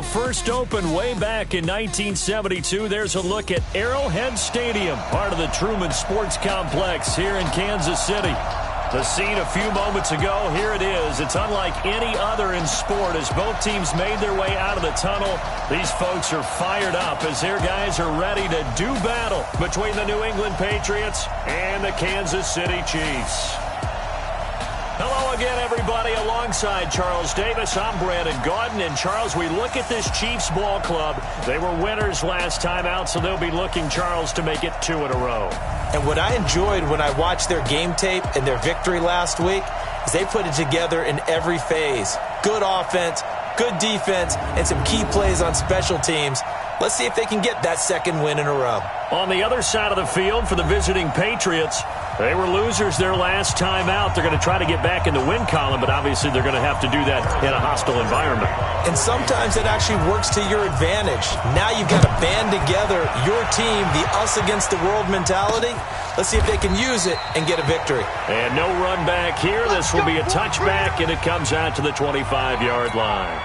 First opened way back in 1972. There's a look at Arrowhead Stadium, part of the Truman Sports Complex here in Kansas City. The scene a few moments ago, here it is. It's unlike any other in sport as both teams made their way out of the tunnel. These folks are fired up as their guys are ready to do battle between the New England Patriots and the Kansas City Chiefs. Hello again, everybody. Alongside Charles Davis, I'm Brandon Gaudin. And, Charles, we look at this Chiefs ball club. They were winners last time out, so they'll be looking, Charles, to make it 2 in a row. And what I enjoyed when I watched their game tape and their victory last week is they put it together in every phase. Good offense, good defense, and some key plays on special teams. Let's see if they can get that second win in a row. On the other side of the field for the visiting Patriots, they were losers their last time out. They're going to try to get back in the win column, but obviously they're going to have to do that in a hostile environment. And sometimes it actually works to your advantage. Now you've got to band together your team, the us against the world mentality. Let's see if they can use it and get a victory. And no run back here. This will be a touchback, and it comes out to the 25-yard line.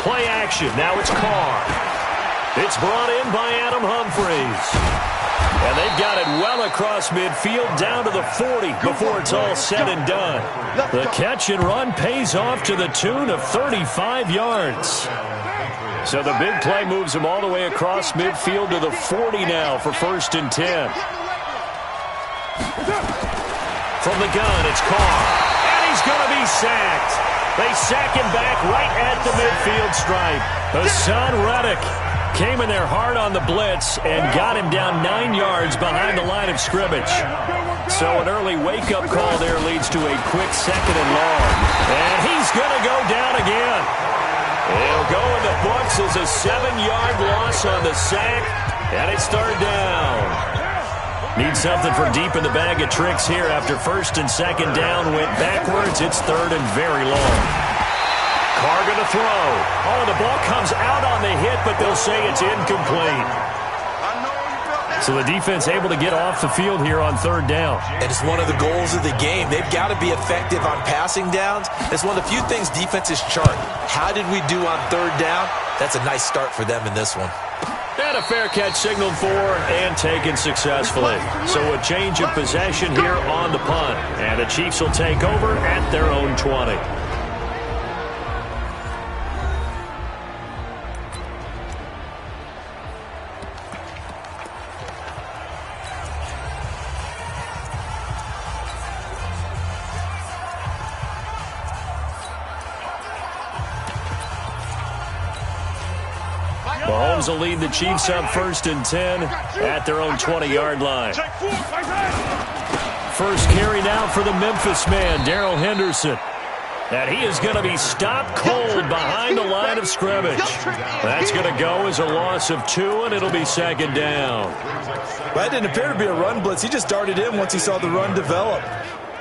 Play action. Now it's Carr. It's brought in by Adam Humphries. And they've got it well across midfield down to the 40 before it's all said and done. The catch and run pays off to the tune of 35 yards. So the big play moves him all the way across midfield to the 40 now for 1st and 10. From the gun, it's Carr. And he's going to be sacked. They sack him back right at the midfield stripe. Hassan Reddick came in there hard on the blitz and got him down 9 yards behind the line of scrimmage. So an early wake-up call there leads to a quick 2nd and long. And he's going to go down again. He'll go in the books as a 7-yard loss on the sack, and it's 3rd down. Need something for deep in the bag of tricks here after 1st and 2nd down went backwards. It's 3rd and very long. Carr going to throw. Oh, the ball comes out on the hit, but they'll say it's incomplete. So the defense able to get off the field here on 3rd down. And it's one of the goals of the game. They've got to be effective on passing downs. It's one of the few things defenses chart. How did we do on 3rd down? That's a nice start for them in this one. And a fair catch signaled for and taken successfully. So a change of possession here on the punt. And the Chiefs will take over at their own 20. Mahomes will lead the Chiefs up 1st and 10 at their own 20-yard line. First carry now for the Memphis man, Darrell Henderson. And he is going to be stopped cold behind the line of scrimmage. That's going to go as a loss of 2, and it'll be 2nd down. Well, that didn't appear to be a run blitz. He just darted in once he saw the run develop.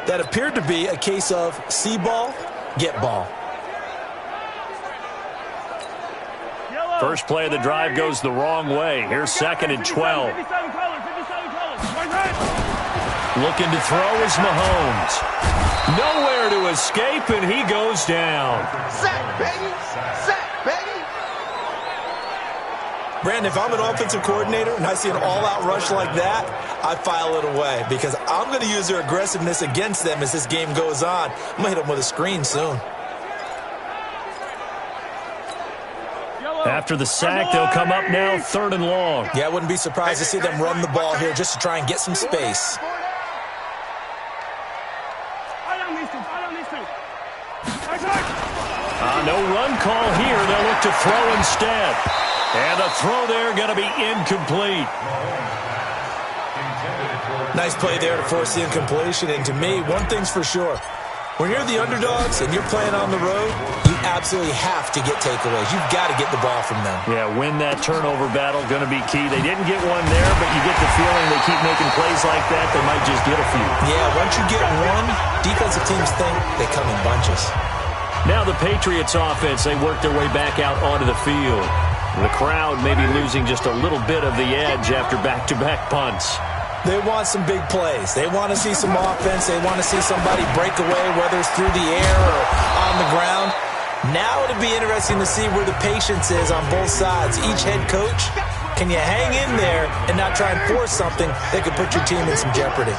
That appeared to be a case of see ball, get ball. First play of the drive goes the wrong way. Here's 2nd and 12. Looking to throw is Mahomes. Nowhere to escape, and he goes down. Sack, baby! Sack, baby! Brandon, if I'm an offensive coordinator and I see an all-out rush like that, I file it away because I'm going to use their aggressiveness against them as this game goes on. I'm going to hit them with a screen soon. After the sack, they'll come up now 3rd and long. Yeah, I wouldn't be surprised to see them run the ball here just to try and get some space. No run call here. They'll look to throw instead. And the throw there going to be incomplete. Nice play there to force the incompletion. And to me, one thing's for sure. When you're the underdogs and you're playing on the road, you absolutely have to get takeaways. You've got to get the ball from them. Yeah, win that turnover battle, going to be key. They didn't get one there, but you get the feeling they keep making plays like that, they might just get a few. Yeah, once you get one, defensive teams think they come in bunches. Now the Patriots offense, they work their way back out onto the field. The crowd may be losing just a little bit of the edge after back-to-back punts. They want some big plays. They want to see some offense. They want to see somebody break away, whether it's through the air or on the ground. Now it'll be interesting to see where the patience is on both sides. Each head coach, can you hang in there and not try and force something that could put your team in some jeopardy?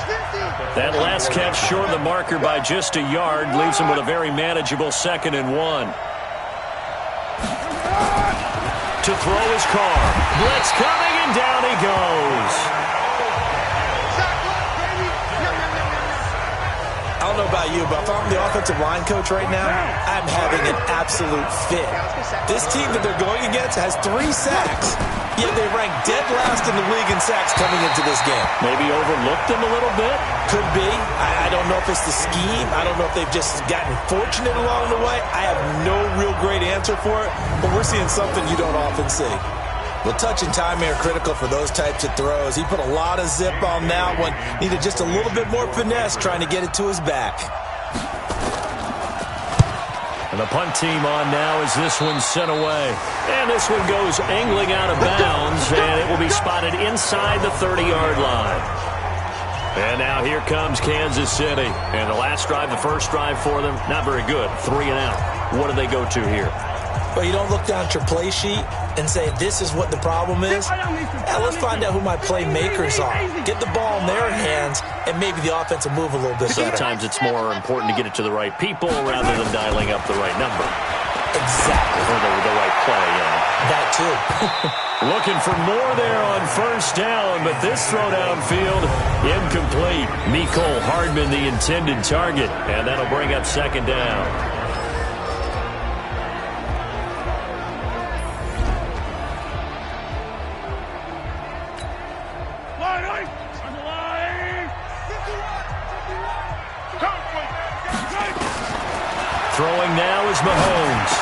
That last catch short of the marker by just a yard leaves him with a very manageable 2nd and 1. To throw his car. Blitz coming, and down he goes. I don't know about you, but if I'm the offensive line coach right now, I'm having an absolute fit. This team that they're going against has 3 sacks, yet they rank dead last in the league in sacks coming into this game. Maybe overlooked them a little bit? Could be. I don't know if it's the scheme. I don't know if they've just gotten fortunate along the way. I have no real great answer for it, but we're seeing something you don't often see. Well, touch and timing are critical for those types of throws. He put a lot of zip on that one. Needed just a little bit more finesse trying to get it to his back. And the punt team on now as this one's sent away. And this one goes angling out of bounds, and it will be spotted inside the 30-yard line. And now here comes Kansas City. And the last drive, the first drive for them, not very good. 3 and out. What do they go to here? Well, you don't look down at your play sheet and say, this is what the problem is. Let's find out who my playmakers are. Get the ball in their hands, and maybe the offense will move a little bit better. Sometimes it's more important to get it to the right people rather than dialing up the right number. Exactly. Or the right play, yeah. That too. Looking for more there on first down, but this throw downfield, incomplete. Mecole Hardman, the intended target, and that'll bring up 2nd down. Throwing now is Mahomes.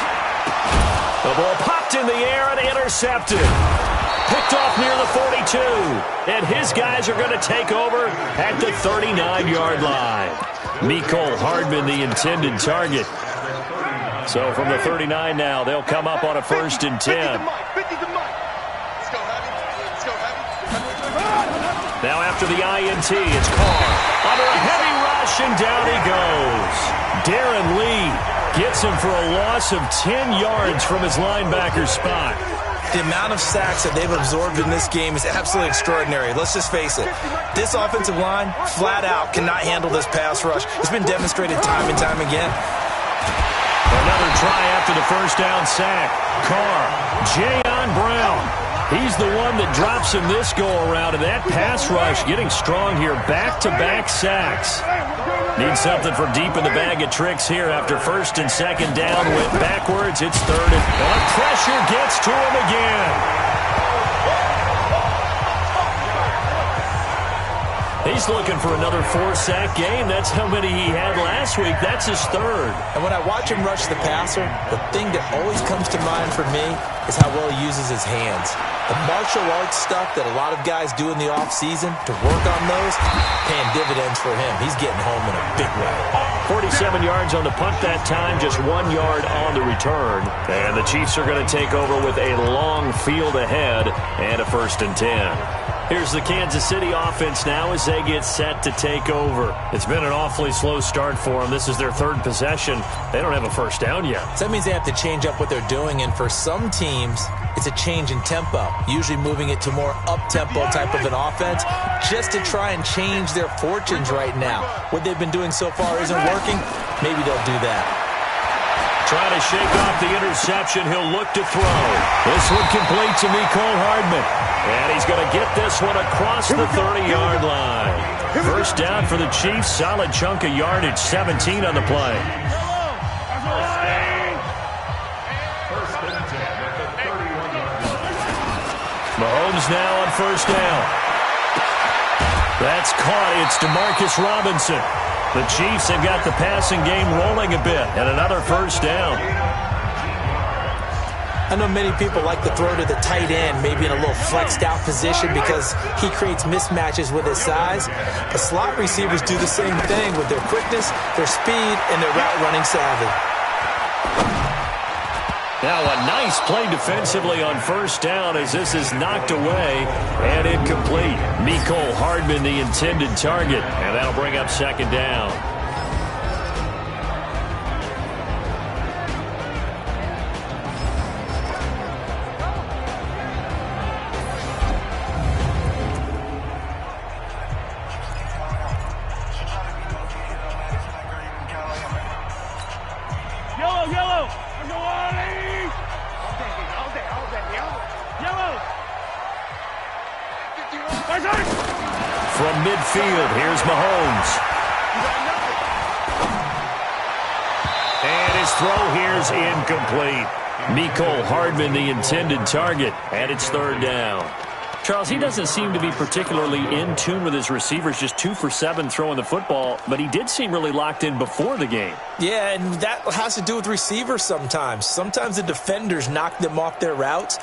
The ball popped in the air and intercepted. Picked off near the 42. And his guys are going to take over at the 39-yard line. Mecole Hardman, the intended target. So from the 39 now, they'll come up on a 1st and 10. Now after the INT, it's Carr. Under a heavy rush, and down he goes. Darren Lee gets him for a loss of 10 yards from his linebacker spot. The amount of sacks that they've absorbed in this game is absolutely extraordinary. Let's just face it. This offensive line, flat out, cannot handle this pass rush. It's been demonstrated time and time again. Another try after the first down sack. Carr, Jayon Brown. He's the one that drops him this go-around, and that pass rush getting strong here. Back-to-back sacks. Need something from deep in the bag of tricks here after 1st and 2nd down. Went backwards. It's 3rd. And pressure gets to him again. He's looking for another 4-sack game. That's how many he had last week. That's his 3rd. And when I watch him rush the passer, the thing that always comes to mind for me is how well he uses his hands. The martial arts stuff that a lot of guys do in the offseason to work on those, paying dividends for him. He's getting home in a big way. 47 yards on the punt that time, just 1 yard on the return. And the Chiefs are going to take over with a long field ahead and a 1st and 10. Here's the Kansas City offense now as they get set to take over. It's been an awfully slow start for them. This is their 3rd possession. They don't have a 1st down yet. So that means they have to change up what they're doing, and for some teams, it's a change in tempo, usually moving it to more up-tempo type of an offense just to try and change their fortunes right now. What they've been doing so far isn't working. Maybe they'll do that. Trying to shake off the interception. He'll look to throw. This one complete to Mecole Hardman. And he's going to get this one across the 30-yard line. 1st down for the Chiefs. Solid chunk of yardage. 17 on the play. Mahomes now on 1st down. That's caught. It's DeMarcus Robinson. The Chiefs have got the passing game rolling a bit, and another 1st down. I know many people like to throw to the tight end, maybe in a little flexed out position because he creates mismatches with his size. But slot receivers do the same thing with their quickness, their speed, and their route running savvy. Now a nice play defensively on first down as this is knocked away and incomplete. Mecole Hardman the intended target, and that'll bring up second down. From midfield, here's Mahomes. And his throw here's incomplete. Mecole Hardman, the intended target, and it's third down. Charles, he doesn't seem to be particularly in tune with his receivers, just 2 for 7 throwing the football, but he did seem really locked in before the game. Yeah, and that has to do with receivers sometimes. Sometimes the defenders knock them off their routes,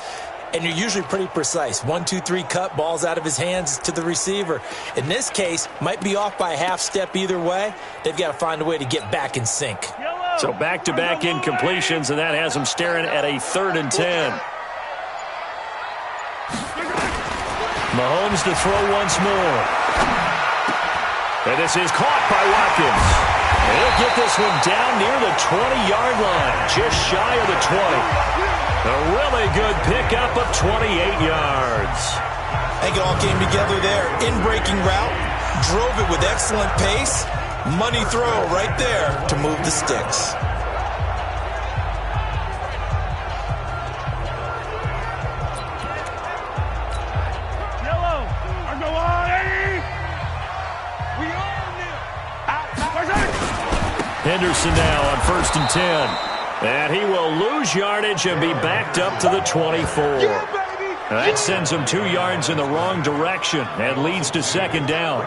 and you're usually pretty precise. 1, 2, 3 cut, balls out of his hands to the receiver. In this case, might be off by a half step either way. They've got to find a way to get back in sync. So back-to-back incompletions, and that has him staring at a 3rd and 10. Mahomes to throw once more. And this is caught by Watkins. And he'll get this one down near the 20-yard line, just shy of the 20. A really good pickup of 28 yards. I think it all came together there. In-breaking route, drove it with excellent pace. Money throw right there to move the sticks. Henderson now on 1st and 10. And he will lose yardage and be backed up to the 24. That sends him 2 yards in the wrong direction and leads to second down.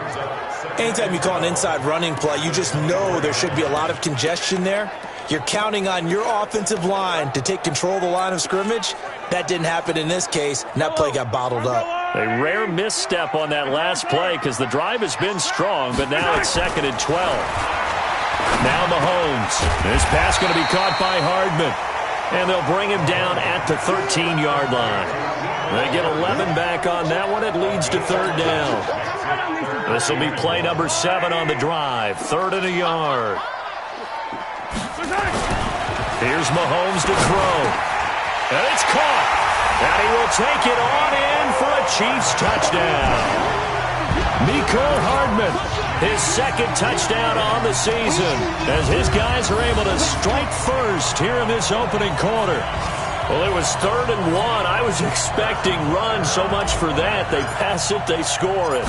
Anytime you call an inside running play, you just know there should be a lot of congestion there. You're counting on your offensive line to take control of the line of scrimmage. That didn't happen in this case, and that play got bottled up. A rare misstep on that last play because the drive has been strong, but now it's 2nd and 12. Now Mahomes. This pass going to be caught by Hardman. And they'll bring him down at the 13-yard line. They get 11 back on that one. It leads to 3rd down. This will be play number 7 on the drive. 3rd and a yard. Here's Mahomes to throw. And it's caught. And he will take it on in for a Chiefs touchdown. Mecole Hardman, his 2nd touchdown on the season, as his guys are able to strike first here in this opening quarter. Well, it was 3rd and 1. I was expecting run, so much for that. They pass it, they score it.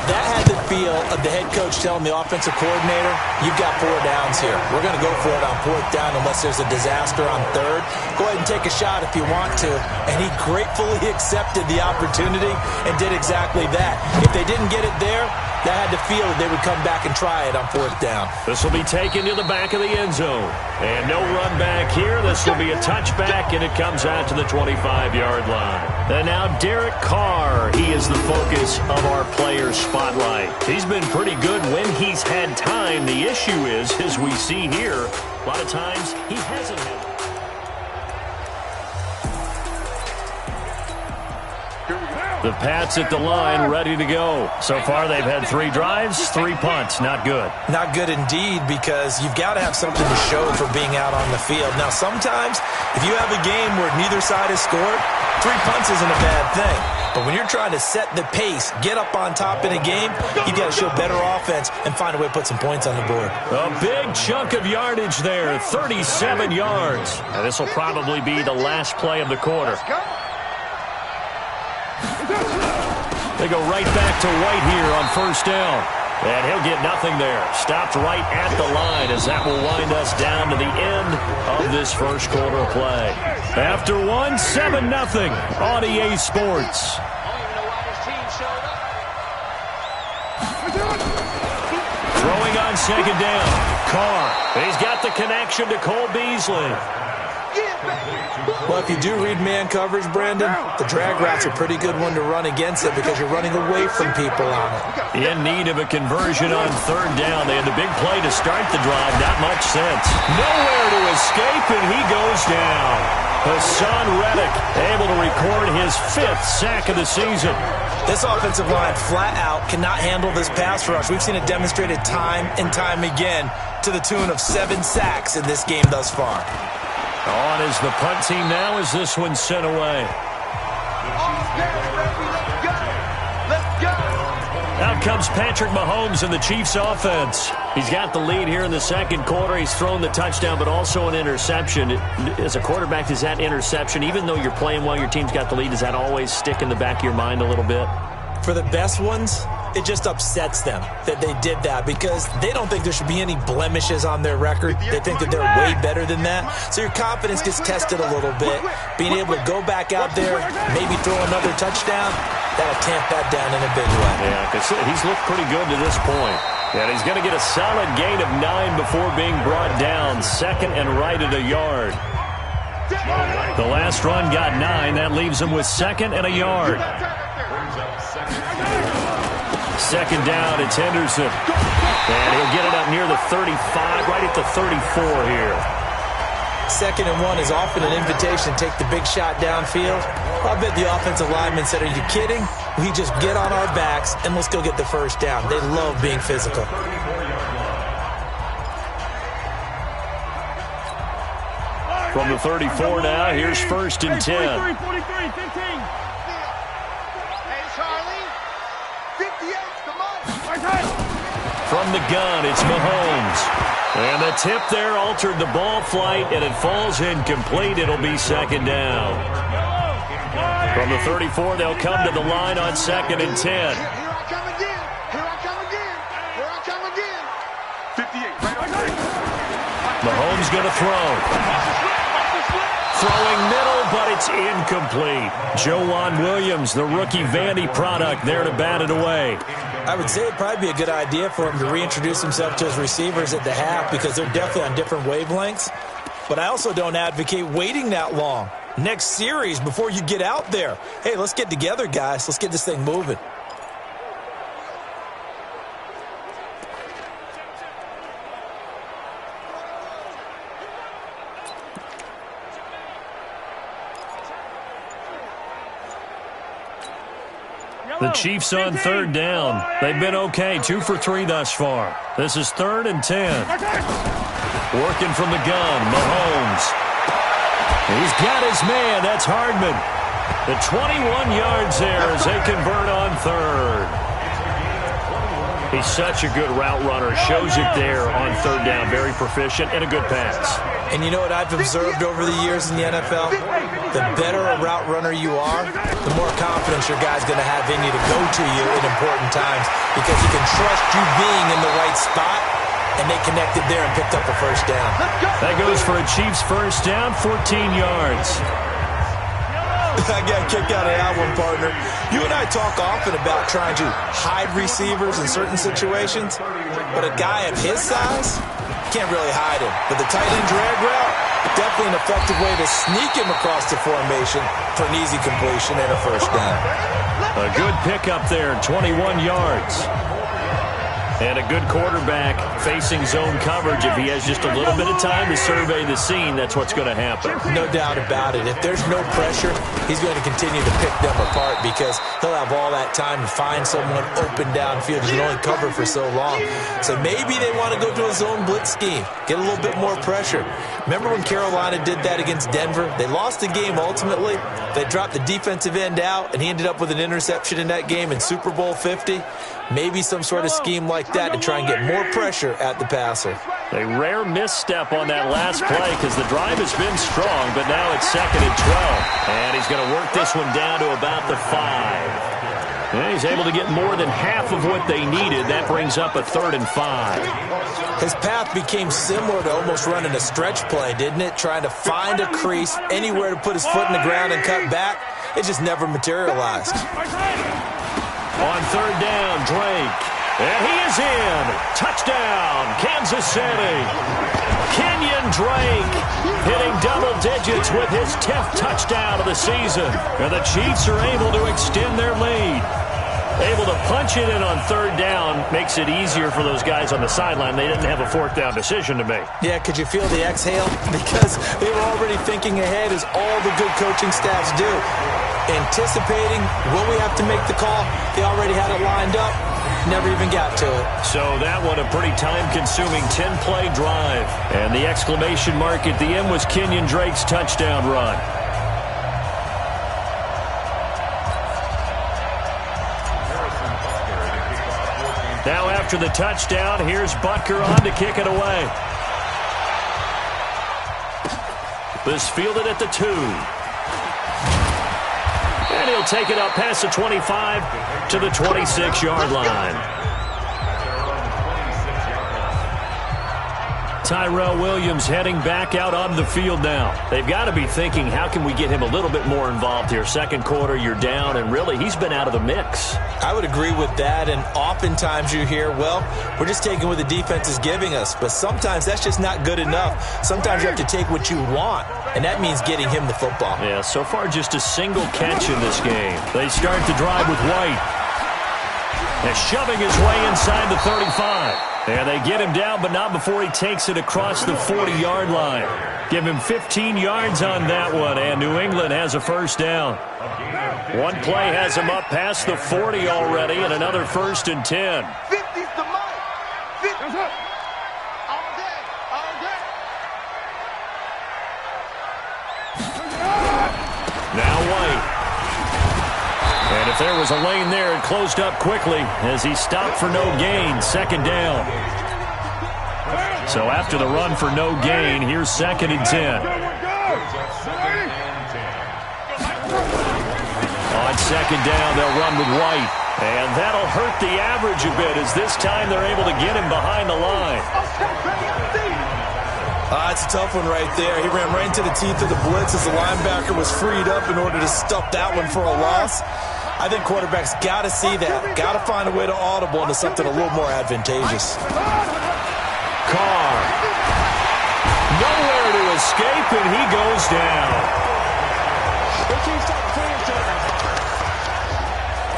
That had the feel of the head coach telling the offensive coordinator, you've got 4 downs here. We're going to go for it on 4th down unless there's a disaster on 3rd. Go ahead and take a shot if you want to. And he gratefully accepted the opportunity and did exactly that. If they didn't get it there, that had the feel that they would come back and try it on 4th down. This will be taken to the back of the end zone. And no run back here. This will be a touchback, and it comes out to the 25-yard line. And now Derek Carr. He is the focus of our player spotlight. He's been pretty good when he's had time. The issue is, as we see here, a lot of times he hasn't had time. The Pats at the line, ready to go. So far, they've had 3 drives, 3 punts. Not good. Not good indeed, because you've got to have something to show for being out on the field. Now, sometimes, if you have a game where neither side has scored, 3 punts isn't a bad thing. But when you're trying to set the pace, get up on top in a game, you've got to show better offense and find a way to put some points on the board. A big chunk of yardage there, 37 yards. And this will probably be the last play of the quarter. They go right back to White here on 1st down. And he'll get nothing there. Stopped right at the line as that will wind us down to the end of this first quarter of play. After 1, 7-0 on EA Sports. Throwing on 2nd down. Carr. He's got the connection to Cole Beasley. Well, if you do read man coverage, Brandon, the drag route's a pretty good one to run against it because you're running away from people on it. In need of a conversion on 3rd down. They had the big play to start the drive. Not much sense. Nowhere to escape, and he goes down. Hassan Reddick able to record his 5th sack of the season. This offensive line flat out cannot handle this pass rush. We've seen it demonstrated time and time again to the tune of 7 sacks in this game thus far. On is the punt team now as this one's sent away. Out comes Patrick Mahomes in the Chiefs offense. He's got the lead here in the second quarter. He's thrown the touchdown, but also an interception. As a quarterback, does that interception, even though you're playing well, your team's got the lead, does that always stick in the back of your mind a little bit? For the best ones, it just upsets them that they did that because they don't think there should be any blemishes on their record. They think that they're way better than that. So your confidence gets tested a little bit. Being able to go back out there, maybe throw another touchdown, that'll tamp that down in a big way. Yeah, because he's looked pretty good to this point. And he's going to get a solid gain of 9 before being brought down. Second and right at a yard. The last run got 9. That leaves him with second and a yard. Second down, it's Henderson. And he'll get it up near the 35, right at the 34 here. Second and 1 is often an invitation to take the big shot downfield. I bet the offensive lineman said, are you kidding? We just get on our backs and let's go get the first down. They love being physical. From the 34 now, here's first and 10. 43, 15. Hey, Charlie. 58's the money. From the gun, it's Mahomes. And the tip there altered the ball flight, and it falls incomplete. It'll be second down. From the 34, they'll come to the line on second and 10. Here I come again. Here I come again. Here I come again. 58. Mahomes going to throw. Throwing middle, but it's incomplete. Joejuan Williams, the rookie Vandy product, there to bat it away. I would say it'd probably be a good idea for him to reintroduce himself to his receivers at the half because they're definitely on different wavelengths. But I also don't advocate waiting that long. Next series before you get out there. Hey, let's get together, guys. Let's get this thing moving. The Chiefs on third down. They've been okay, 2 for 3 thus far. This is third and 10. Working from the gun, Mahomes. He's got his man, that's Hardman. The 21 yards there as they convert on third. He's such a good route runner. Shows it there on third down. Very proficient and a good pass. And you know what I've observed over the years in the NFL? The better a route runner you are, the more confidence your guy's going to have in you to go to you in important times because he can trust you being in the right spot, and they connected there and picked up a first down. That goes for a Chiefs first down, 14 yards. I got a kick out of that one, partner. You and I talk often about trying to hide receivers in certain situations, but a guy of his size can't really hide him. But the tight end drag route, definitely an effective way to sneak him across the formation for an easy completion and a first down. A good pickup there, 21 yards. And a good quarterback facing zone coverage. If he has just a little bit of time to survey the scene, that's what's going to happen. No doubt about it. If there's no pressure, he's going to continue to pick them apart because he'll have all that time to find someone open downfield. You can only cover for so long. So maybe they want to go to a zone blitz scheme, get a little bit more pressure. Remember when Carolina did that against Denver? They lost the game ultimately. They dropped the defensive end out, and he ended up with an interception in that game in Super Bowl 50. Maybe some sort of scheme like that to try and get more pressure at the passer. A rare misstep on that last play because the drive has been strong, but now it's second and 12. And he's going to work this one down to about the 5. And he's able to get more than half of what they needed. That brings up a 3rd and 5. His path became similar to almost running a stretch play, didn't it? Trying to find a crease, anywhere to put his foot in the ground and cut back. It just never materialized. On third down, Drake. And he is in. Touchdown, Kansas City. Kenyon Drake hitting double digits with his 10th touchdown of the season. And the Chiefs are able to extend their lead. Able to punch it in on third down makes it easier for those guys on the sideline. They didn't have a fourth down decision to make. Yeah, could you feel the exhale? Because they were already thinking ahead, as all the good coaching staffs do. Anticipating, will we have to make the call? They already had it lined up. Never even got to it. So that one a pretty time-consuming 10-play drive. And the exclamation mark at the end was Kenyon Drake's touchdown run. Now after the touchdown, here's Butker on to kick it away. This fielded at the 2. And he'll take it up past the 25 to the 26-yard line. Tyrell Williams heading back out on the field now. They've got to be thinking, how can we get him a little bit more involved here? Second quarter, you're down, and really, he's been out of the mix. I would agree with that, and oftentimes you hear, well, we're just taking what the defense is giving us, but sometimes that's just not good enough. Sometimes you have to take what you want, and that means getting him the football. Yeah, so far just a single catch in this game. They start the drive with White. And shoving his way inside the 35. And they get him down, but not before he takes it across the 40-yard line. Give him 15 yards on that one, and New England has a first down. One play has him up past the 40 already, and another 1st and 10. 50's the mark. 50. All day. All day. Now White. And if there was a lane there, it closed up quickly as he stopped for no gain. 2nd down. So after the run for no gain, here's 2nd and 10. On 2nd down, they'll run with White. And that'll hurt the average a bit as this time they're able to get him behind the line. It's a tough one right there. He ran right into the teeth of the blitz as the linebacker was freed up in order to stuff that one for a loss. I think quarterbacks got to see that. Got to find a way to audible into something a little more advantageous. Carr. Nowhere to escape, and he goes down.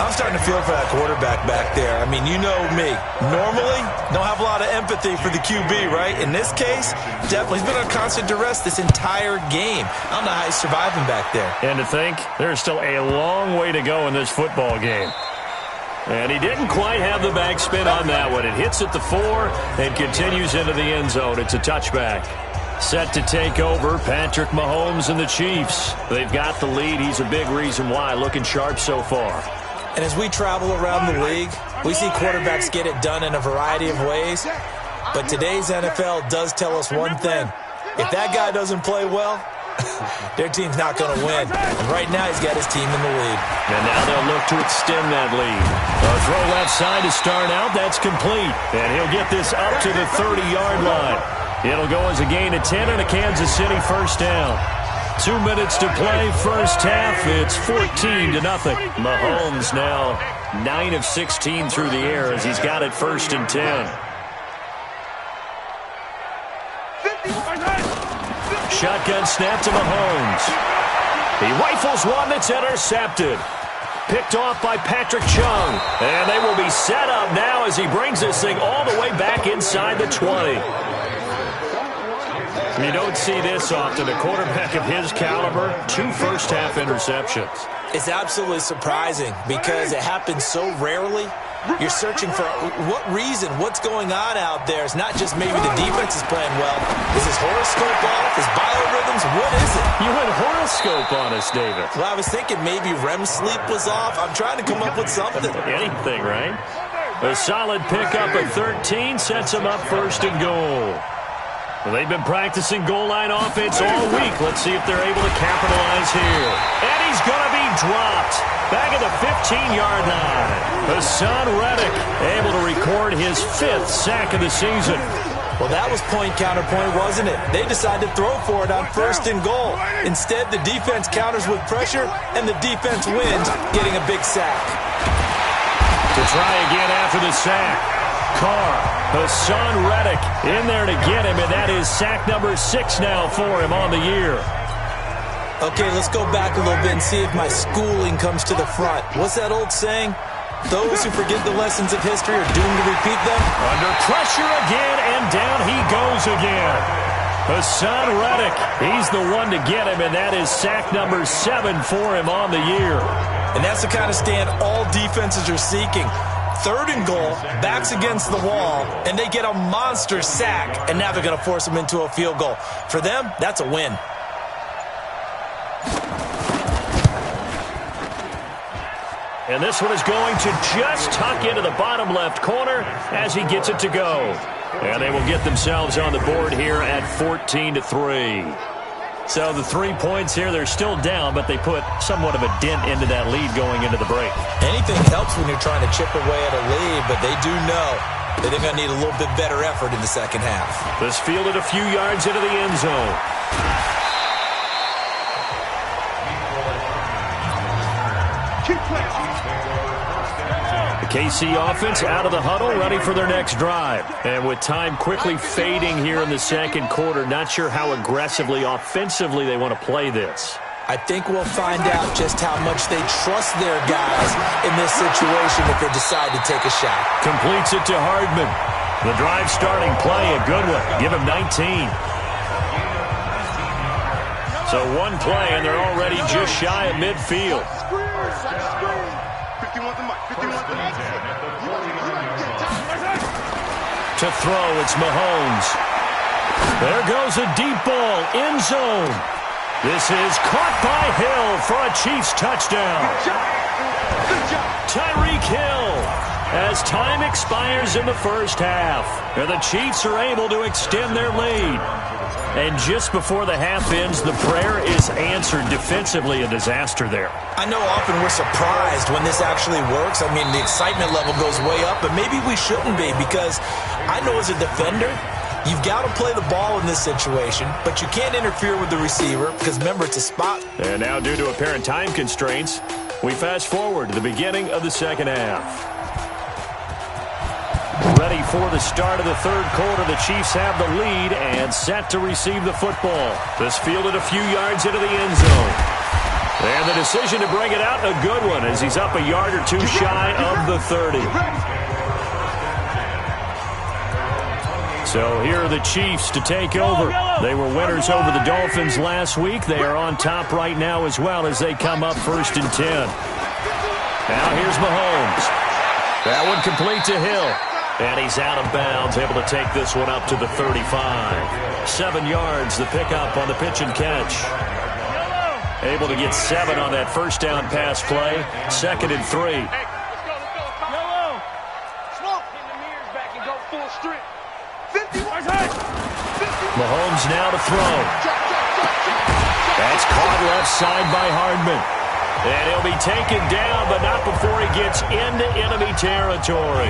I'm starting to feel for that quarterback back there. I mean, you know me. Normally, don't have a lot of empathy for the QB, right? In this case, definitely. He's been on constant duress this entire game. I don't know how he's surviving back there. And to think, there's still a long way to go in this football game. And he didn't quite have the backspin on that one. It hits at the 4 and continues into the end zone. It's a touchback. Set to take over, Patrick Mahomes and the Chiefs. They've got the lead. He's a big reason why. Looking sharp so far. And as we travel around the league, we see quarterbacks get it done in a variety of ways. But today's NFL does tell us one thing. If that guy doesn't play well, their team's not going to win. And right now, he's got his team in the lead. And now they'll look to extend that lead. A throw left side to start out. That's complete. And he'll get this up to the 30-yard line. It'll go as a gain of 10 and a Kansas City first down. 2 minutes to play, first half. It's 14-0. Mahomes now 9 of 16 through the air as he's got it 1st and 10. Shotgun snap to Mahomes. He rifles one that's intercepted. Picked off by Patrick Chung. And they will be set up now as he brings this thing all the way back inside the 20. You don't see this often. A quarterback of his caliber, 2 first-half interceptions. It's absolutely surprising because it happens so rarely. You're searching for what reason, what's going on out there. It's not just maybe the defense is playing well. Is his horoscope off? His biorhythms? What is it? You went horoscope on us, David. Well, I was thinking maybe REM sleep was off. I'm trying to come up with something. Anything, right? A solid pickup at 13 sets him up 1st and goal. Well, they've been practicing goal line offense all week. Let's see if they're able to capitalize here. And he's going to be dropped. Back at the 15-yard line. Hassan Reddick able to record his 5th sack of the season. Well, that was point counterpoint, wasn't it? They decided to throw for it on 1st and goal. Instead, the defense counters with pressure, and the defense wins, getting a big sack. To try again after the sack. Carr, Hassan Reddick in there to get him, and that is sack number 6 now for him on the year. Okay, let's go back a little bit and see if my schooling comes to the front. What's that old saying? Those who forget the lessons of history are doomed to repeat them. Under pressure again, and down he goes again. Hassan Reddick, he's the one to get him, and that is sack number 7 for him on the year. And that's the kind of stand all defenses are seeking. 3rd and goal, backs against the wall, and they get a monster sack, and now they're going to force them into a field goal. For them, that's a win. And this one is going to just tuck into the bottom left corner as he gets it to go. And they will get themselves on the board here at 14-3. So the 3 points here, they're still down, but they put somewhat of a dent into that lead going into the break. Anything helps when you're trying to chip away at a lead, but they do know that they're going to need a little bit better effort in the second half. This fielded a few yards into the end zone. The KC offense out of the huddle, ready for their next drive. And with time quickly fading here in the second quarter, not sure how aggressively, offensively they want to play this. I think we'll find out just how much they trust their guys in this situation if they decide to take a shot. Completes it to Hardman. The drive starting play, a good one. Give him 19. So one play, and they're already just shy of midfield. To throw, it's Mahomes. There goes a deep ball, end zone. This is caught by Hill for a Chiefs touchdown. Tyreek Hill, as time expires in the first half, and the Chiefs are able to extend their lead. And just before the half ends, the prayer is answered. Defensively, a disaster there. I know often we're surprised when this actually works. I mean, the excitement level goes way up, but maybe we shouldn't be, because I know as a defender, you've got to play the ball in this situation, but you can't interfere with the receiver because, remember, it's a spot. And now, due to apparent time constraints, we fast forward to the beginning of the second half. Ready for the start of the third quarter. The Chiefs have the lead and set to receive the football. This fielded a few yards into the end zone. And the decision to bring it out, a good one, as he's up a yard or two shy of the 30. So here are the Chiefs to take over. They were winners over the Dolphins last week. They are on top right now as well as they come up 1st and 10. Now here's Mahomes. That one complete to Hill. And he's out of bounds, able to take this one up to the 35. 7 yards, the pickup on the pitch and catch. Able to get 7 on that first down pass play. 2nd and 3. Mahomes now to throw. That's caught left side by Hardman. And he'll be taken down, but not before he gets into enemy territory.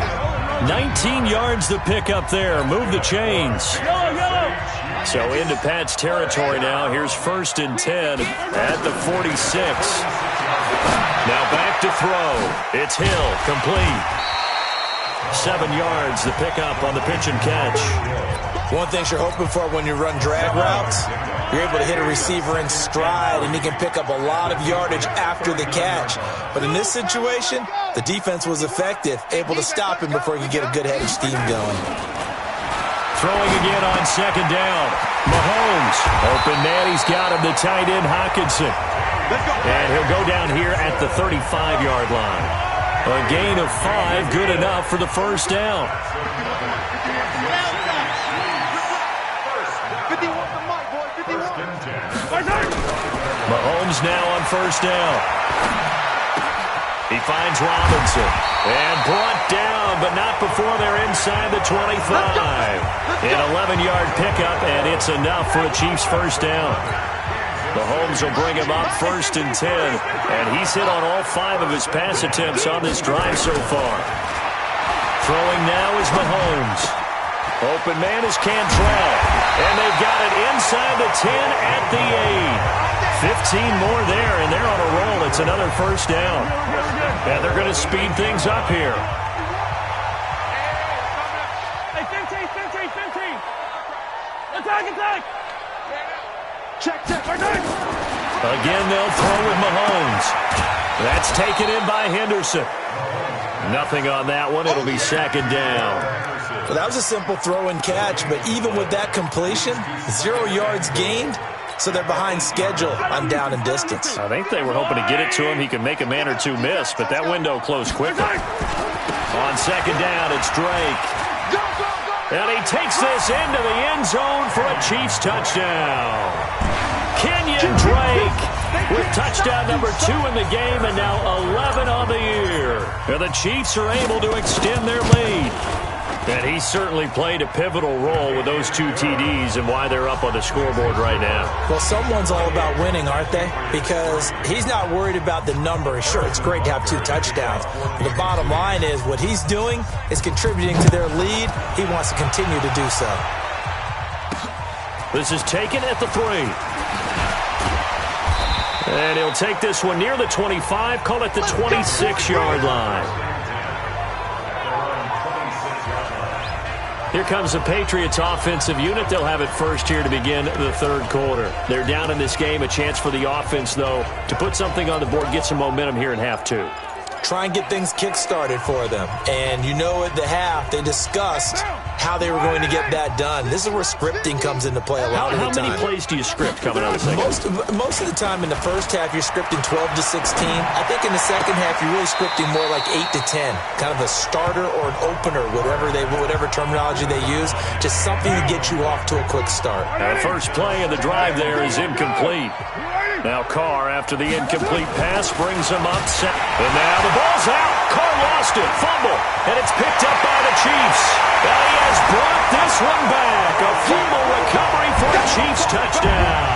19 yards the pickup there. Move the chains. So into Pat's territory now. Here's 1st and 10 at the 46. Now back to throw. It's Hill, complete. 7 yards the pickup on the pitch and catch. One thing you're hoping for when you run drag routes, you're able to hit a receiver in stride, and he can pick up a lot of yardage after the catch. But in this situation, the defense was effective, able to stop him before he could get a good head of steam going. Throwing again on 2nd down. Mahomes, open man, he's got him, the tight end Hockenson. And he'll go down here at the 35-yard line. A gain of 5, good enough for the first down. Mahomes now on 1st down. He finds Robinson. And brought down, but not before they're inside the 25. An 11-yard pickup, and it's enough for a Chiefs first down. Mahomes will bring him up 1st and 10. And he's hit on all 5 of his pass attempts on this drive so far. Throwing now is Mahomes. Open man is Cantrell. And they've got it inside the 10 at the 8. 15 more there, and they're on a roll. It's another first down. And they're going to speed things up here. Hey, 15. Attack. Check. Again, they'll throw with Mahomes. That's taken in by Henderson. Nothing on that one. It'll be second down. Well, that was a simple throw and catch, but even with that completion, 0 yards gained, so they're behind schedule on down and distance. I think they were hoping to get it to him. He could make a man or two miss, but that window closed quickly. On second down, it's Drake. And he takes this into the end zone for a Chiefs touchdown. Kenyon Drake with touchdown number 2 in the game and now 11 on the year. And the Chiefs are able to extend their lead. And he certainly played a pivotal role with those 2 TDs and why they're up on the scoreboard right now. Well, someone's all about winning, aren't they? Because he's not worried about the number. Sure, it's great to have 2 touchdowns. But the bottom line is what he's doing is contributing to their lead. He wants to continue to do so. This is taken at the 3. And he'll take this one near the 25, call it the 26-yard line. Here comes the Patriots offensive unit. They'll have it first here to begin the third quarter. They're down in this game. A chance for the offense, though, to put something on the board, get some momentum here in half 2. Try and get things kick-started for them. And you know at the half, they discussed how they were going to get that done. This is where scripting comes into play a lot of the time. How many plays do you script coming out of the second? Most of the time in the first half, you're scripting 12 to 16. I think in the second half, you're really scripting more like 8 to 10. Kind of a starter or an opener, whatever terminology they use. Just something to get you off to a quick start. The first play of the drive there is incomplete. Now Carr, after the incomplete pass, brings him up. And now the ball's out. Carr lost it. Fumble. And it's picked up by the Chiefs. And he has brought this one back. A fumble recovery for a Chiefs touchdown.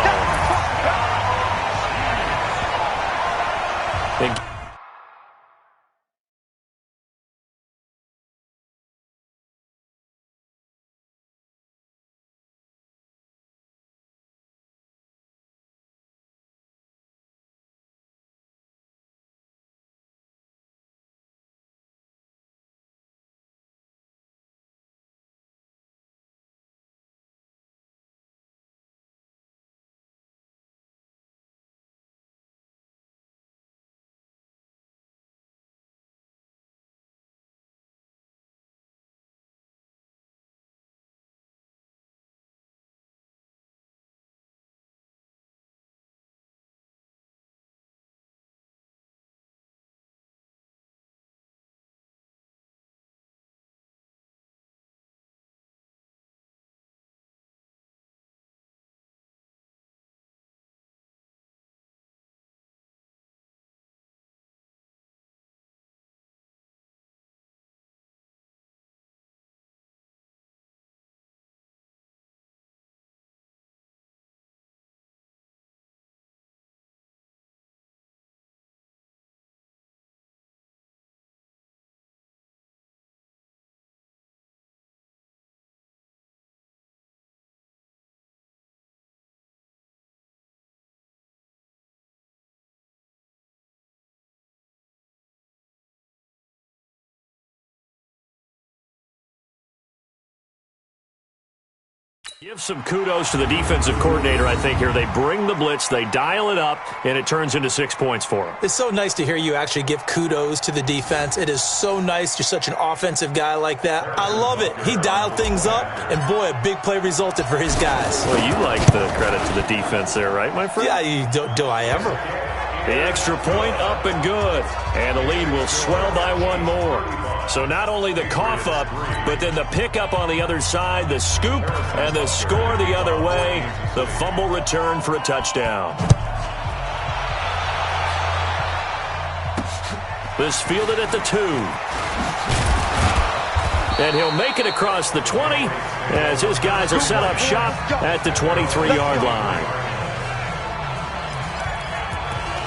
Give some kudos to the defensive coordinator, I think, here. They bring the blitz, they dial it up, and it turns into 6 points for them. It's so nice to hear you actually give kudos to the defense. It is so nice. You're such an offensive guy like that. I love it. He dialed things up, and boy, a big play resulted for his guys. Well, you like the credit to the defense there, right, my friend? Yeah, do I ever? The extra point up and good. And the lead will swell by 1 more. So not only the cough up, but then the pickup on the other side, the scoop, and the score the other way. The fumble return for a touchdown. This fielded at the 2. And he'll make it across the 20 as his guys are set up shop at the 23-yard line.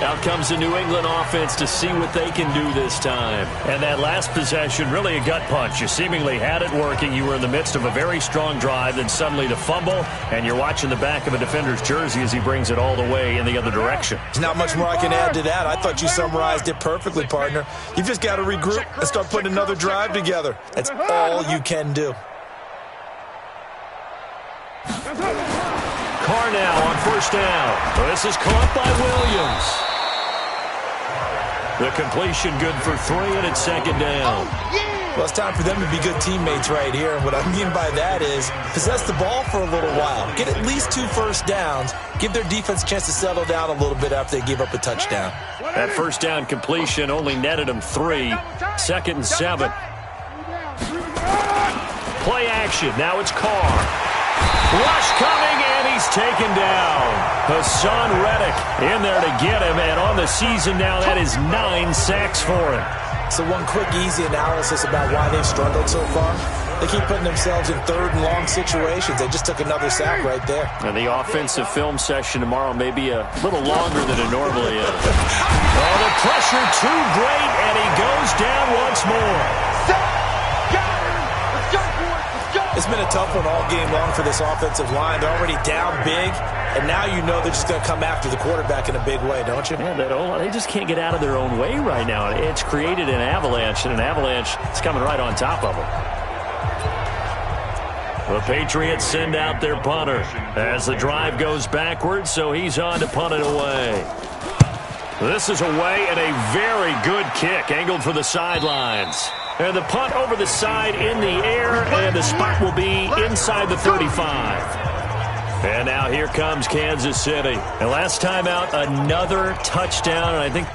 Out comes the New England offense to see what they can do this time. And that last possession, really a gut punch. You seemingly had it working. You were in the midst of a very strong drive, then suddenly the fumble, and you're watching the back of a defender's jersey as he brings it all the way in the other direction. There's not much more I can add to that. I thought you summarized it perfectly, partner. You've just got to regroup and start putting another drive together. That's all you can do. Carr now on first down. This is caught by Williams. The completion good for 3, and it's second down. Well, it's time for them to be good teammates right here. And what I mean by that is possess the ball for a little while. Get at least 2 first downs. Give their defense a chance to settle down a little bit after they give up a touchdown. That first down completion only netted them 3. Second and 7. Play action. Now it's Carr. Rush coming, and he's taken down. Hassan Reddick in there to get him, and on the season now, that is 9 sacks for him. So one quick, easy analysis about why they've struggled so far. They keep putting themselves in 3rd and long situations. They just took another sack right there. And the offensive film session tomorrow may be a little longer than it normally is. Oh, the pressure too great, and he goes down once more. It's been a tough one all game long for this offensive line. They're already down big, and now you know they're just going to come after the quarterback in a big way, don't you? Yeah, they just can't get out of their own way right now. It's created an avalanche, and an avalanche is coming right on top of them. The Patriots send out their punter as the drive goes backwards, so he's on to punt it away. This is away, and a very good kick angled for the sidelines. And the punt over the side in the air, and the spot will be inside the 35. And now here comes Kansas City. And last time out, another touchdown, and I think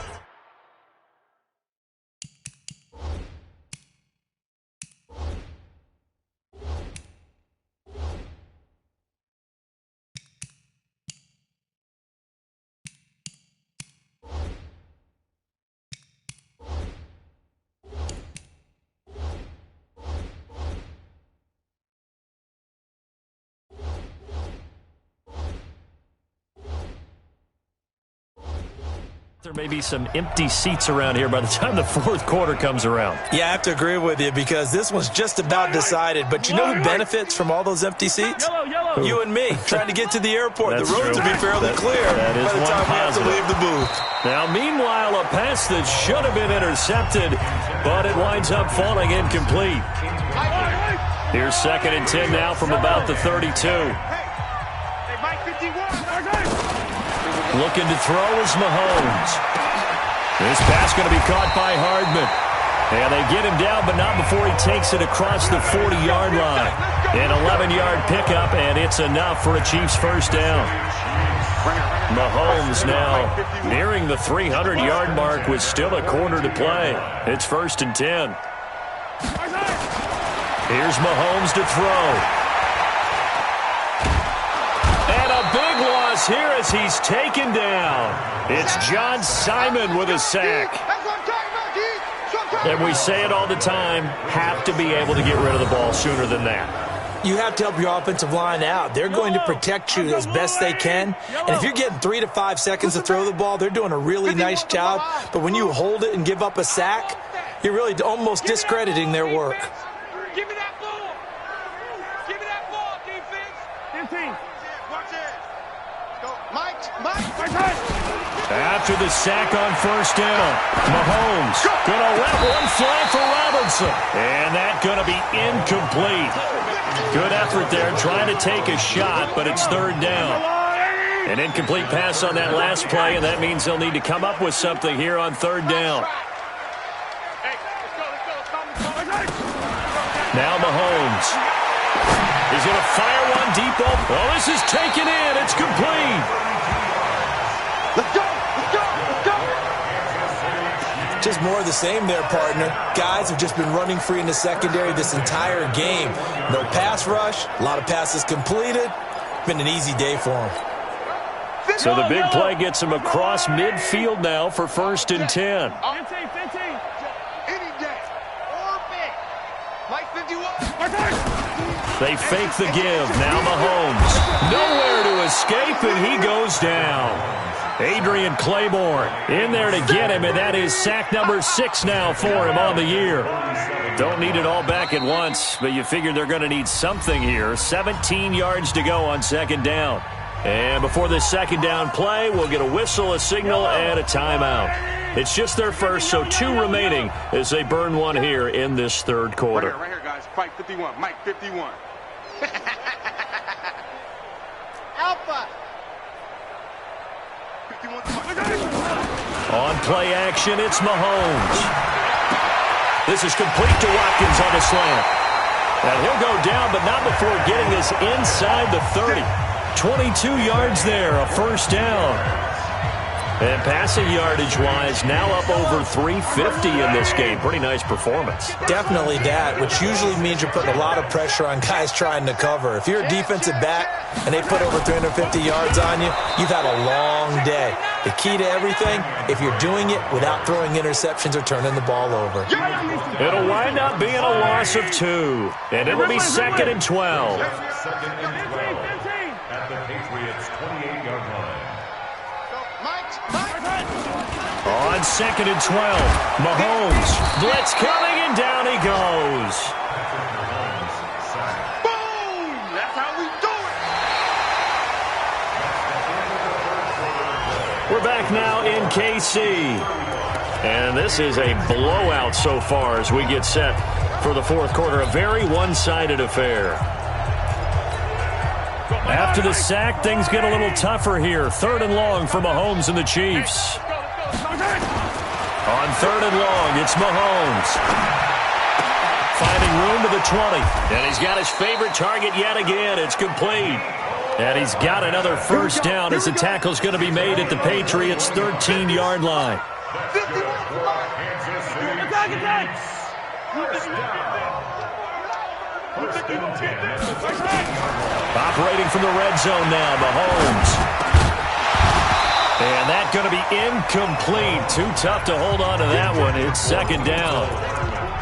there may be some empty seats around here by the time the 4th quarter comes around. Yeah, I have to agree with you because this one's just about decided. But you know who benefits from all those empty seats? Yellow. You and me, trying to get to the airport. That's the roads true. will be fairly clear that is by the one time we have to positive. leave the booth. Now, meanwhile, a pass that should have been intercepted, but it winds up falling incomplete. Here's 2nd and 10 now from about the 32. Looking to throw is Mahomes. This pass going to be caught by Hardman. And they get him down, but not before he takes it across the 40-yard line. An 11-yard pickup, and it's enough for a Chiefs first down. Mahomes now nearing the 300-yard mark with still a quarter to play. It's 1st and 10. Here's Mahomes to throw. And a big loss here as he's taken down. It's John Simon with a sack. And we say it all the time, have to be able to get rid of the ball sooner than that. You have to help your offensive line out. They're going to protect you as best they can. And if you're getting 3 to 5 seconds to throw the ball, they're doing a really nice job. But when you hold it and give up a sack, you're really almost discrediting their work. Give me that ball. Give me that ball, defense. 15. Watch it. Go. Mike. After the sack on 1st down, Mahomes going to let one fly for Robinson. And that's going to be incomplete. Good effort there trying to take a shot, but it's 3rd down. An incomplete pass on that last play, and that means they'll need to come up with something here on 3rd down. Now Mahomes. He's going to fire one deep up. Oh, this is taken in. It's complete. Let's go. Just more of the same there, partner. Guys have just been running free in the secondary this entire game. No pass rush, a lot of passes completed. Been an easy day for them. So the big play gets him across midfield now for 1st and 10. 15. Any day. Or big. Mike 51. They fake the give. Now Mahomes. Nowhere to escape, and he goes down. Adrian Claiborne in there to get him, and that is sack number 6 now for him on the year. Don't need it all back at once, but you figure they're going to need something here. 17 yards to go on 2nd down. And before this 2nd down play, we'll get a whistle, a signal, and a timeout. It's just their first, so 2 remaining as they burn one here in this 3rd quarter. Right here, guys. Mike 51. Mike 51. Alpha. On play action, it's Mahomes. This is complete to Watkins on the slant. And he'll go down, but not before getting this inside the 30. 22 yards there, a first down. And passing yardage-wise, now up over 350 in this game. Pretty nice performance. Definitely that, which usually means you're putting a lot of pressure on guys trying to cover. If you're a defensive back and they put over 350 yards on you, you've had a long day. The key to everything, if you're doing it without throwing interceptions or turning the ball over. It'll wind up being a loss of 2, and it'll be 2nd and 12. At the Patriots' 28-yard line. On 2nd and 12, Mahomes. Blitz coming, and down he goes. Boom! That's how we do it. We're back now in KC. And this is a blowout so far as we get set for the fourth quarter. A very one-sided affair. After the sack, things get a little tougher here. 3rd and long for Mahomes and the Chiefs. On 3rd and long, it's Mahomes. Finding room to the 20. And he's got his favorite target yet again. It's complete. And he's got another first down as the tackle's going to be made at the Patriots' 13-yard line. Operating from the red zone now, Mahomes. And that's going to be incomplete. Too tough to hold on to that one. It's 2nd down.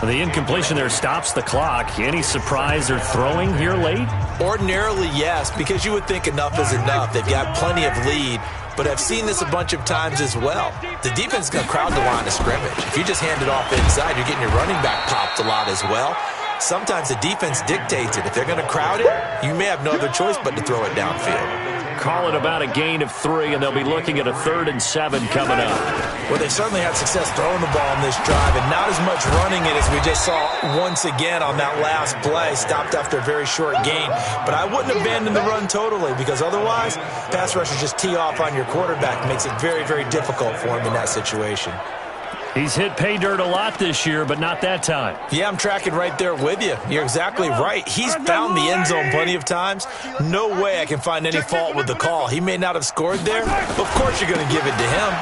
The incompletion there stops the clock. Any surprise they're throwing here late? Ordinarily, yes, because you would think enough is enough. They've got plenty of lead, but I've seen this a bunch of times as well. The defense is going to crowd the line of scrimmage. If you just hand it off inside, you're getting your running back popped a lot as well. Sometimes the defense dictates it. If they're going to crowd it, you may have no other choice but to throw it downfield. Call it about a gain of 3, and they'll be looking at a 3rd and 7 coming up. Well, they certainly had success throwing the ball in this drive, and not as much running it as we just saw once again on that last play. Stopped after a very short gain. But I wouldn't abandon the run totally, because otherwise, pass rushers just tee off on your quarterback. It makes it very, very difficult for him in that situation. He's hit pay dirt a lot this year, but not that time. Yeah, I'm tracking right there with you. You're exactly right. He's found the end zone plenty of times. No way I can find any fault with the call. He may not have scored there. Of course you're going to give it to him.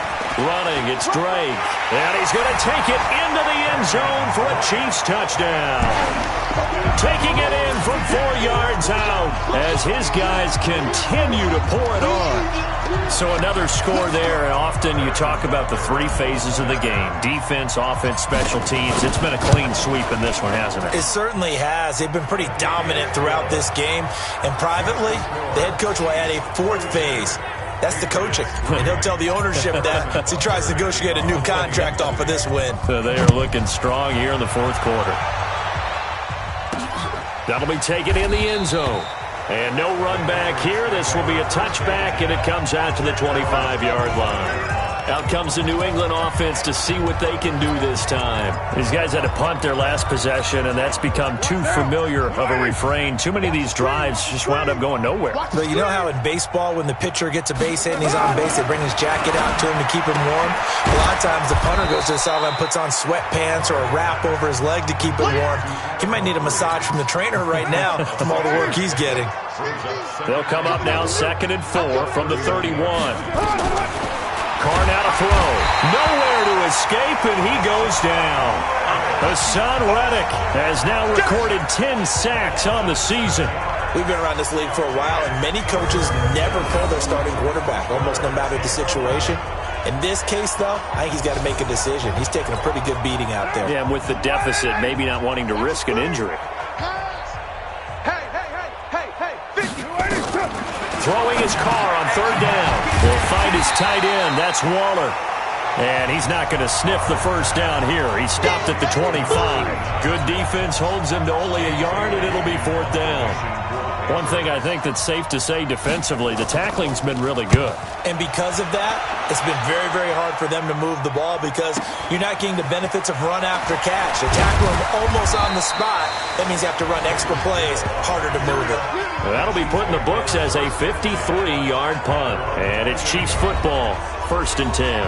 Running, it's Drake. And he's going to take it into the end zone for a Chiefs touchdown. Taking it in from 4 yards out as his guys continue to pour it on. So another score there, and often you talk about the 3 phases of the game. Defense, offense, special teams. It's been a clean sweep in this one, hasn't it? It certainly has. They've been pretty dominant throughout this game. And privately, the head coach will add a 4th phase. That's the coaching. And he'll tell the ownership that as he tries to negotiate a new contract off of this win. So they are looking strong here in the fourth quarter. That'll be taken in the end zone. And no run back here. This will be a touchback, and it comes out to the 25-yard line. Out comes the New England offense to see what they can do this time. These guys had to punt their last possession, and that's become too familiar of a refrain. Too many of these drives just wound up going nowhere. But you know how in baseball, when the pitcher gets a base hit and he's on base, they bring his jacket out to him to keep him warm? A lot of times the punter goes to the sideline, puts on sweatpants or a wrap over his leg to keep him warm. He might need a massage from the trainer right now from all the work he's getting. They'll come up now 2nd and 4 from the 31. Carr now to throw. Nowhere to escape, and he goes down. Hassan Reddick has now recorded 10 sacks on the season. We've been around this league for a while, and many coaches never pull their starting quarterback, almost no matter the situation. In this case, though, I think he's got to make a decision. He's taking a pretty good beating out there. Yeah, and with the deficit, maybe not wanting to risk an injury. Throwing his Carr on 3rd down. He'll find his tight end. That's Waller. And he's not going to sniff the first down here. He stopped at the 25. Good defense holds him to only a yard, and it'll be 4th down. One thing I think that's safe to say defensively, the tackling's been really good. And because of that, it's been very, very hard for them to move the ball because you're not getting the benefits of run after catch. They tackle him almost on the spot. That means you have to run extra plays, harder to move it. Well, that'll be put in the books as a 53-yard punt. And it's Chiefs football, 1st and 10.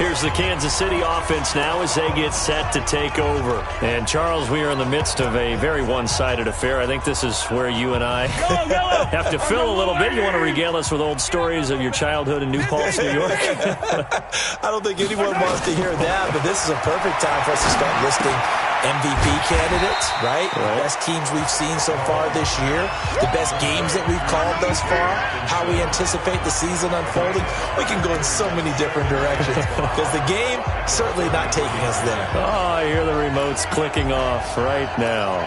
Here's the Kansas City offense now as they get set to take over. And, Charles, we are in the midst of a very one-sided affair. I think this is where you and I have to fill a little bit. You want to regale us with old stories of your childhood in New Paltz, New York? I don't think anyone wants to hear that, but this is a perfect time for us to start listing MVP candidates, right? The best teams we've seen so far this year, the best games that we've called thus far, how we anticipate the season unfolding. We can go in so many different directions because the game certainly not taking us there. Oh, I hear the remotes clicking off right now.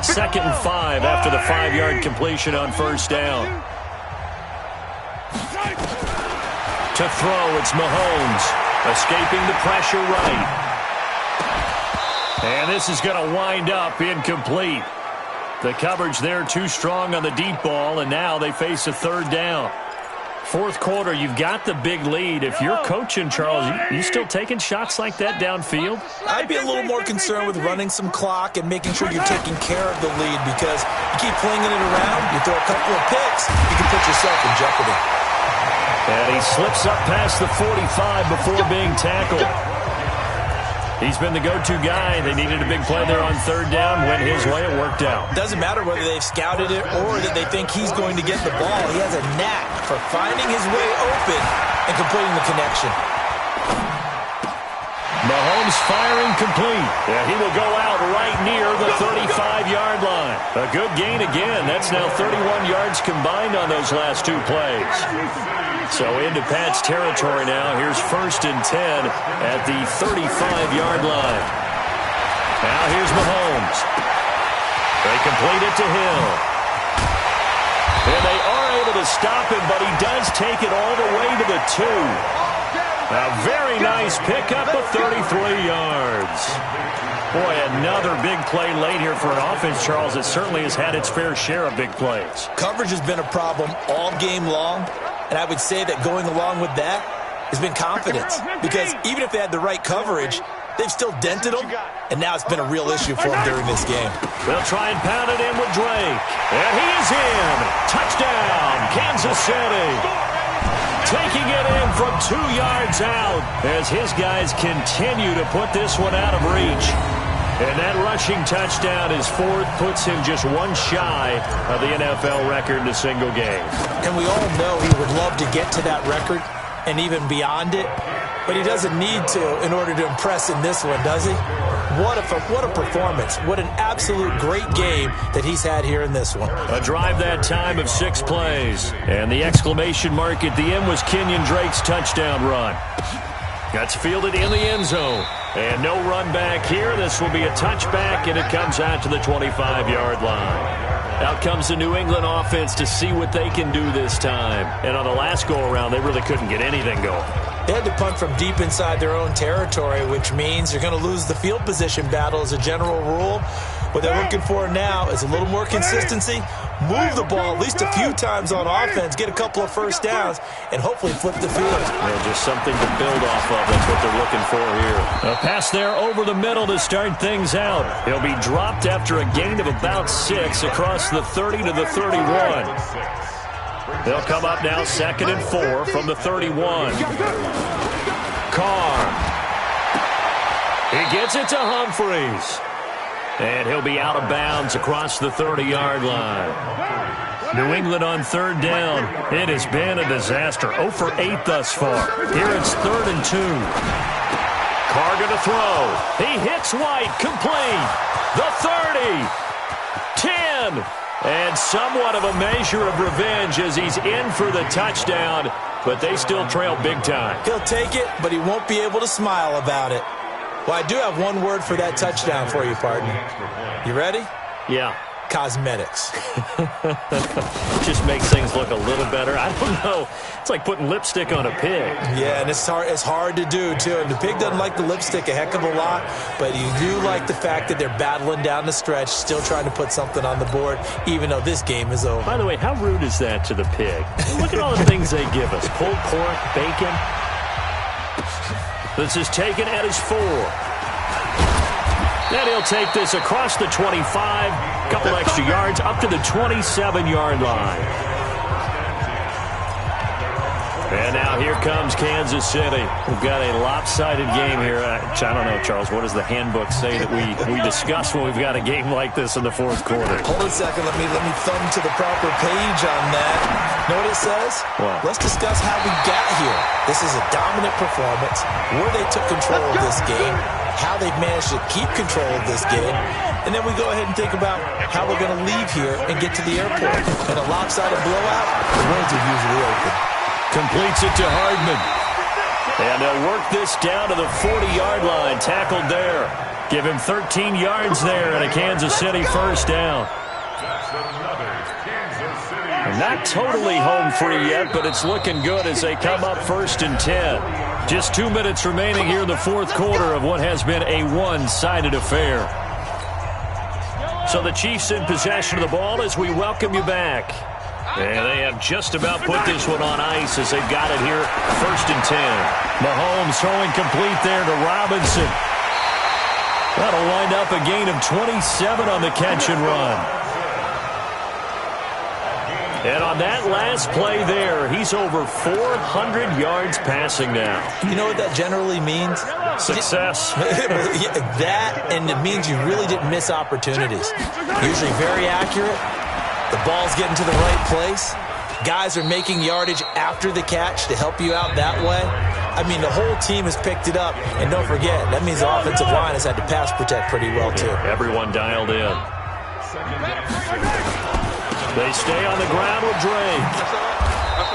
2nd and 5 after the 5-yard completion on first down. To throw, it's Mahomes, escaping the pressure right. And this is going to wind up incomplete. The coverage there too strong on the deep ball, and now they face a 3rd down. 4th quarter, you've got the big lead. If you're coaching, Charles, you still taking shots like that downfield? I'd be a little more concerned with running some clock and making sure you're taking care of the lead, because you keep flinging it around, you throw a couple of picks, you can put yourself in jeopardy. And he slips up past the 45 before being tackled. He's been the go-to guy. They needed a big play there on 3rd down. Went his way. It worked out. Doesn't matter whether they've scouted it or that they think he's going to get the ball. He has a knack for finding his way open and completing the connection. Mahomes firing complete. Yeah, he will go out right near the 35-yard line. A good gain again. That's now 31 yards combined on those last 2 plays. So into Pat's territory now. Here's 1st and 10 at the 35-yard line. Now here's Mahomes. They complete it to Hill. And they are able to stop him, but he does take it all the way to the 2. A very nice pickup of 33 yards. Boy, another big play late here for an offense, Charles, that certainly has had its fair share of big plays. Coverage has been a problem all game long. And I would say that going along with that has been confidence. Because even if they had the right coverage, they've still dented them. And now it's been a real issue for them during this game. They'll try and pound it in with Drake. And he is in. Touchdown, Kansas City. Taking it in from 2 yards out as his guys continue to put this one out of reach. And that rushing touchdown is 4th, puts him just 1 shy of the NFL record in a single game. And we all know he would love to get to that record and even beyond it, but he doesn't need to in order to impress in this one, does he? What a performance. What an absolute great game that he's had here in this one. A drive that time of 6 plays. And the exclamation mark at the end was Kenyon Drake's touchdown run. That's fielded in the end zone. And no run back here. This will be a touchback, and it comes out to the 25-yard line. Out comes the New England offense to see what they can do this time. And on the last go-around, they really couldn't get anything going. They had to punt from deep inside their own territory, which means you're going to lose the field position battle as a general rule. What they're looking for now is a little more consistency, move the ball at least a few times on offense, get a couple of first downs, and hopefully flip the field. Yeah, just something to build off of. That's what they're looking for here. A pass there over the middle to start things out. He'll be dropped after a gain of about 6 across the 30 to the 31. They'll come up now 2nd and 4 from the 31. Carr. He gets it to Humphreys. And he'll be out of bounds across the 30-yard line. New England on 3rd down. It has been a disaster. 0 for 8 thus far. Here it's 3rd and 2. Carr going to throw. He hits White. Complete. The 30. 10. And somewhat of a measure of revenge as he's in for the touchdown, but they still trail big time. He'll take it, but he won't be able to smile about it. Well, I do have one word for that touchdown for you, partner. You ready? Yeah. Cosmetics. Just makes things look a little better. I don't know. It's like putting lipstick on a pig. Yeah, and it's hard to do, too. And the pig doesn't like the lipstick a heck of a lot, but you do like the fact that they're battling down the stretch, still trying to put something on the board, even though this game is over. By the way, how rude is that to the pig? Look at all the things they give us. Pulled pork, bacon. This is taken at his 4. Then he'll take this across the 25, a couple extra yards, up to the 27-yard line. And now here comes Kansas City. We've got a lopsided game here. I don't know, Charles, what does the handbook say that we discuss when we've got a game like this in the fourth quarter? Hold a second. Let me thumb to the proper page on that. Know what it says? What? Let's discuss how we got here. This is a dominant performance, where they took control of this game, how they've managed to keep control of this game, and then we go ahead and think about how we're going to leave here and get to the airport. In a lopsided blowout, the roads are usually open. Completes it to Hardman. And they'll work this down to the 40-yard line. Tackled there. Give him 13 yards there and a Kansas City first down. And not totally home free yet, but it's looking good as they come up 1st and 10. Just 2 minutes remaining here in the fourth quarter of what has been a one-sided affair. So the Chiefs in possession of the ball as we welcome you back. And they have just about put this one on ice as they've got it here, 1st and 10. Mahomes throwing complete there to Robinson. That'll wind up a gain of 27 on the catch and run. And on that last play there, he's over 400 yards passing now. You know what that generally means? Success. That, and it means you really didn't miss opportunities. Usually very accurate. The ball's getting to the right place. Guys are making yardage after the catch to help you out that way. I mean, the whole team has picked it up. And don't forget, that means the offensive line has had to pass protect pretty well, too. Everyone dialed in. They stay on the ground with Drake.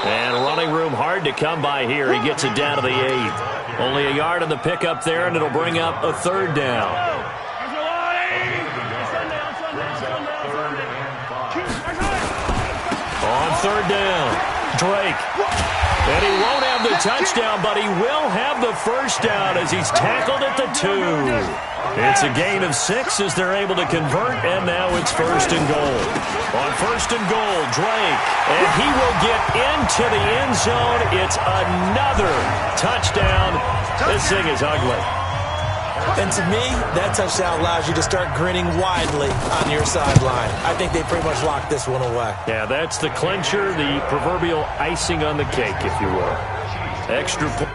And running room hard to come by here. He gets it down to the 8. Only a yard on the pickup there, and it'll bring up a 3rd down. On 3rd down, Drake. And he won't have the touchdown, but he will have the first down as he's tackled at the 2. It's a gain of 6 as they're able to convert, and now it's 1st and goal. On 1st and goal, Drake. And he will get into the end zone. It's another touchdown. This thing is ugly. And to me, that touchdown allows you to start grinning widely on your sideline. I think they pretty much locked this one away. Yeah, that's the clincher, the proverbial icing on the cake, if you will. Extra point.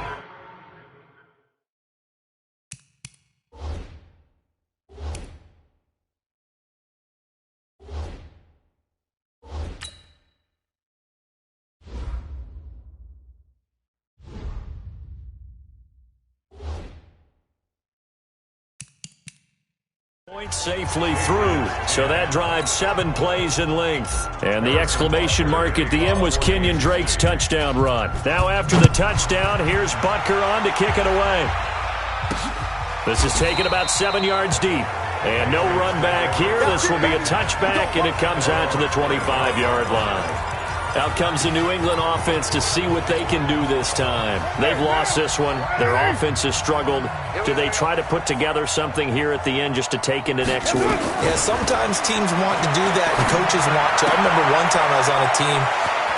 Safely through, so that drives 7 plays in length. And the exclamation mark at the end was Kenyon Drake's touchdown run. Now after the touchdown, here's Butker on to kick it away. This is taken about 7 yards deep. And no run back here. This will be a touchback, and it comes out to the 25-yard line. Out comes the New England offense to see what they can do this time. They've lost this one. Their offense has struggled. Do they try to put together something here at the end just to take into next week? Yeah, sometimes teams want to do that and coaches want to. I remember one time I was on a team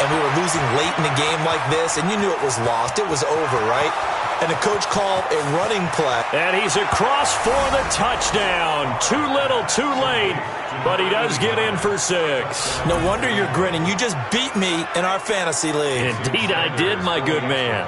and we were losing late in the game like this, and you knew it was lost. It was over, right? And the coach called a running play. And he's across for the touchdown. Too little, too late. But he does get in for 6. No wonder you're grinning. You just beat me in our fantasy league. Indeed I did, my good man.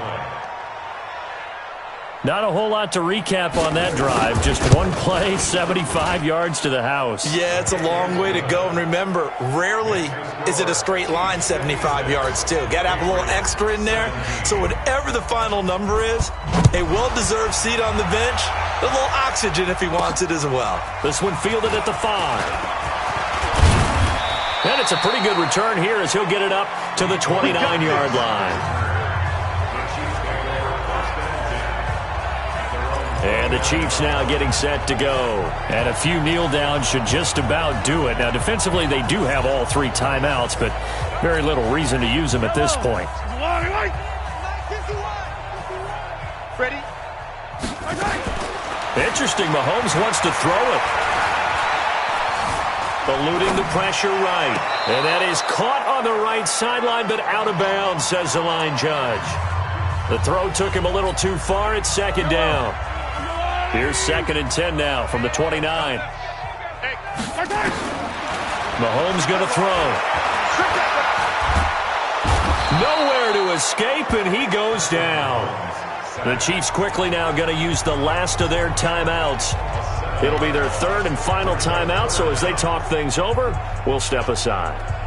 Not a whole lot to recap on that drive. Just one play, 75 yards to the house. Yeah, it's a long way to go. And remember, rarely is it a straight line 75 yards, too. Got to have a little extra in there. So whatever the final number is, a well-deserved seat on the bench, a little oxygen if he wants it as well. This one fielded at the 5. And it's a pretty good return here as he'll get it up to the 29-yard line. And the Chiefs now getting set to go. And a few kneel downs should just about do it. Now, defensively, they do have all 3 timeouts, but very little reason to use them at this point. Ready? Interesting. Mahomes wants to throw it. Eluding the pressure right. And that is caught on the right sideline, but out of bounds, says the line judge. The throw took him a little too far. It's 2nd down. Here's 2nd and 10 now from the 29. Mahomes going to throw. Nowhere to escape, and he goes down. The Chiefs quickly now going to use the last of their timeouts. It'll be their third and final timeout, so as they talk things over, we'll step aside.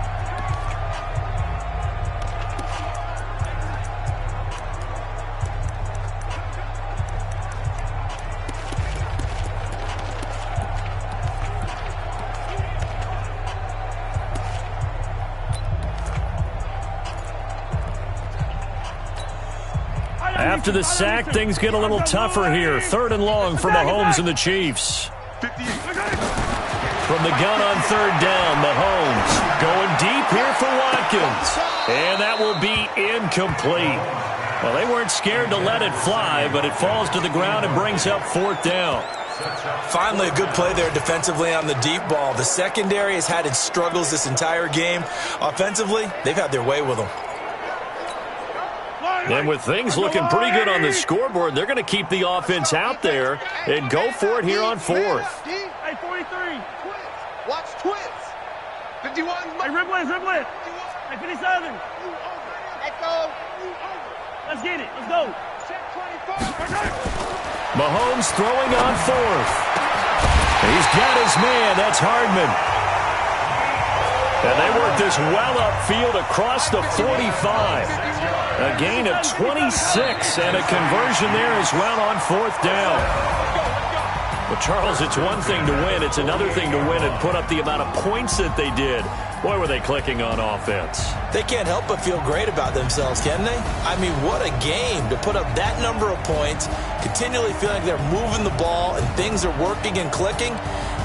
After the sack, things get a little tougher here. Third and long for Mahomes and the Chiefs. From the gun on third down, Mahomes going deep here for Watkins. And that will be incomplete. Well, they weren't scared to let it fly, but it falls to the ground and brings up fourth down. Finally, a good play there defensively on the deep ball. The secondary has had its struggles this entire game. Offensively, they've had their way with them. And with things looking pretty good on the scoreboard, they're going to keep the offense out there and go for it here on fourth. Hey, 43. Watch twins. 51. Hey, rip blitz. Hey, 57. Echo. Let's get it. Let's go. Check 24. Mahomes throwing on fourth. He's got his man. That's Hardman. And they work this well upfield across the 45. A gain of 26 and a conversion there as well on fourth down. Well, Charles, it's one thing to win. It's another thing to win and put up the amount of points that they did. Boy, were they clicking on offense. They can't help but feel great about themselves, can they? I mean, what a game to put up that number of points, continually feeling like they're moving the ball and things are working and clicking.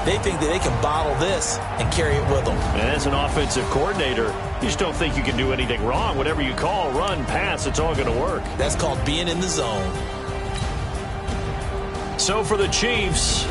They think that they can bottle this and carry it with them. And as an offensive coordinator, you just don't think you can do anything wrong. Whatever you call, run, pass, it's all going to work. That's called being in the zone. So for the Chiefs,